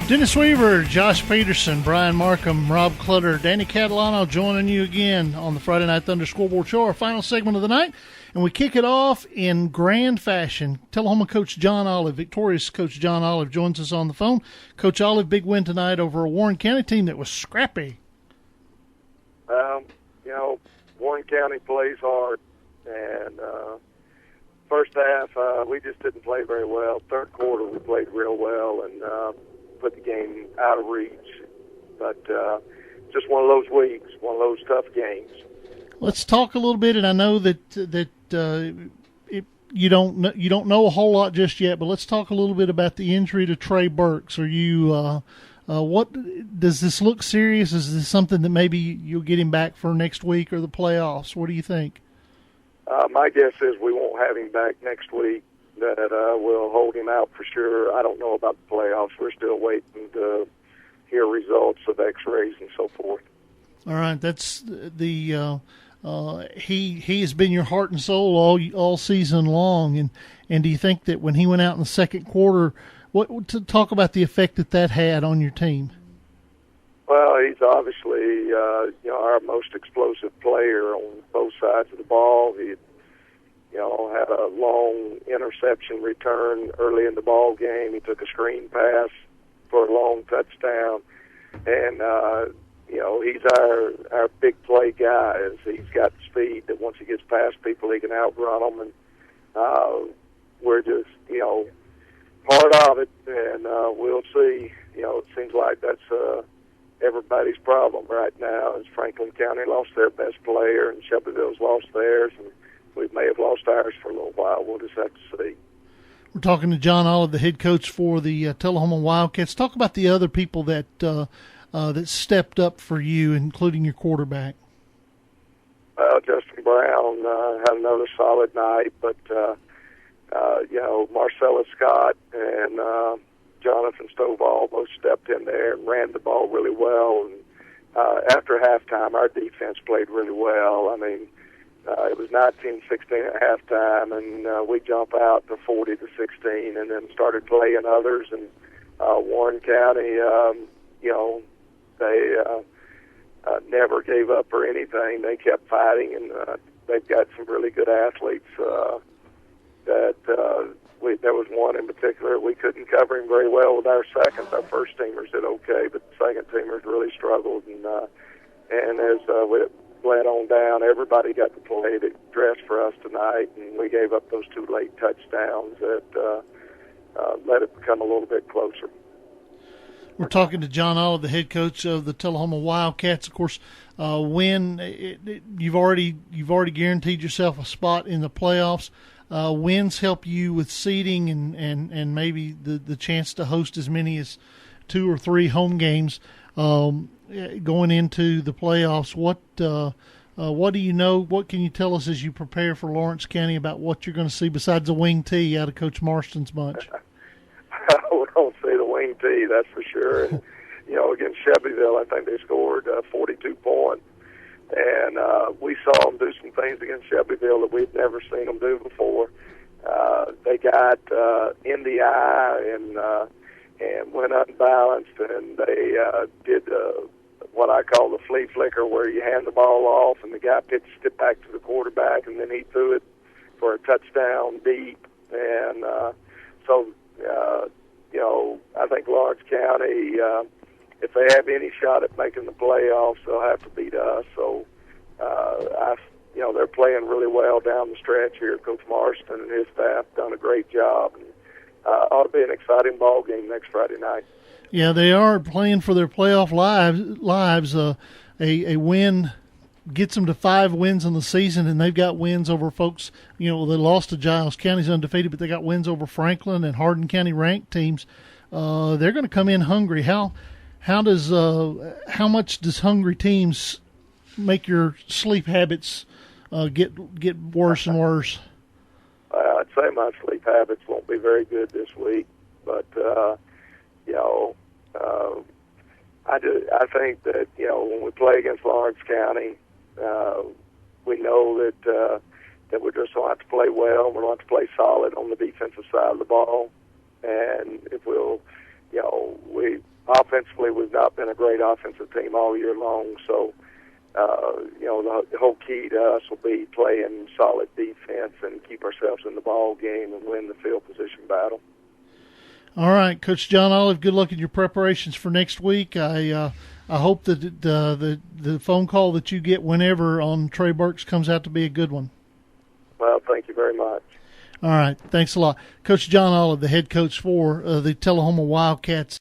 Dennis Weaver, Josh Peterson, Brian Markham, Rob Clutter, Danny Catalano joining you again on the Friday Night Thunder Scoreboard Show, our final segment of the night. And we kick it off in grand fashion. Tullahoma coach John Olive, victorious coach John Olive, joins us on the phone. Coach Olive, big win tonight over a Warren County team that was scrappy. Warren County plays hard. And first half, we just didn't play very well. Third quarter, we played real well and put the game out of reach. But just one of those weeks, one of those tough games. Let's talk a little bit, and I know that you don't know a whole lot just yet, but let's talk a little bit about the injury to Trey Burks. Are you what does this look serious? Is this something that maybe you'll get him back for next week or the playoffs? What do you think? My guess is we won't have him back next week. That we'll hold him out for sure. I don't know about the playoffs. We're still waiting to hear results of X-rays and so forth. All right, that's the he has been your heart and soul all season long, and do you think that when he went out in the second quarter, what to talk about the effect that had on your team? Well, he's obviously our most explosive player on both sides of the ball. He had a long interception return early in the ball game. He took a screen pass for a long touchdown, and he's our big play guy. He's got speed that once he gets past people, he can outrun them, and we're just part of it, and we'll see. It seems like that's everybody's problem right now. Is Franklin County lost their best player, and Shelbyville's lost theirs, and we may have lost ours for a little while. We'll just have to see. We're talking to John Olive, the head coach for the Tullahoma Wildcats. Talk about the other people that stepped up for you, including your quarterback. Justin Brown had another solid night, but Marcellus Scott and Jonathan Stovall both stepped in there and ran the ball really well. And after halftime, our defense played really well. I mean, it was 19-16 at halftime, and we jump out to 40-16, and then started playing others. And Warren County, they never gave up or anything. They kept fighting, and they've got some really good athletes. There was one in particular, we couldn't cover him very well with our seconds. Our first teamers did okay, but the second teamers really struggled. And as we bled on down, everybody got to play the dress for us tonight, and we gave up those two late touchdowns that let it become a little bit closer. We're talking to John Olive, the head coach of the Tullahoma Wildcats. Of course, you've already guaranteed yourself a spot in the playoffs. Wins help you with seeding and maybe the chance to host as many as 2 or 3 home games going into the playoffs. What do you know? What can you tell us as you prepare for Lawrence County about what you're going to see besides the wing tee out of Coach Marston's bunch? We don't see the wing tee, that's for sure. And, against Shelbyville, I think they scored 42 points. And we saw them do some things against Shelbyville that we'd never seen them do before. They got in the eye and went unbalanced, and they did what I call the flea flicker, where you hand the ball off and the guy pitched it back to the quarterback, and then he threw it for a touchdown deep. And I think Lawrence County, if they have any shot at making the playoffs, they'll have to beat us. So, they're playing really well down the stretch here. Coach Marston and his staff done a great job. And, ought to be an exciting ball game next Friday night. Yeah, they are playing for their playoff lives. A win gets them to 5 wins in the season, and they've got wins over folks. They lost to Giles County's undefeated, but they got wins over Franklin and Hardin County ranked teams. They're going to come in hungry. How much does hungry teams make your sleep habits get worse and worse? I'd say my sleep habits won't be very good this week, but I think that when we play against Lawrence County, we know that we're just going to have to play well. We're going to have to play solid on the defensive side of the ball, and if offensively, we've not been a great offensive team all year long. So, the whole key to us will be playing solid defense and keep ourselves in the ball game and win the field position battle. All right, Coach John Olive, good luck in your preparations for next week. I hope that the phone call that you get whenever on Trey Burks comes out to be a good one. Well, thank you very much. All right, thanks a lot. Coach John Olive, the head coach for the Tullahoma Wildcats.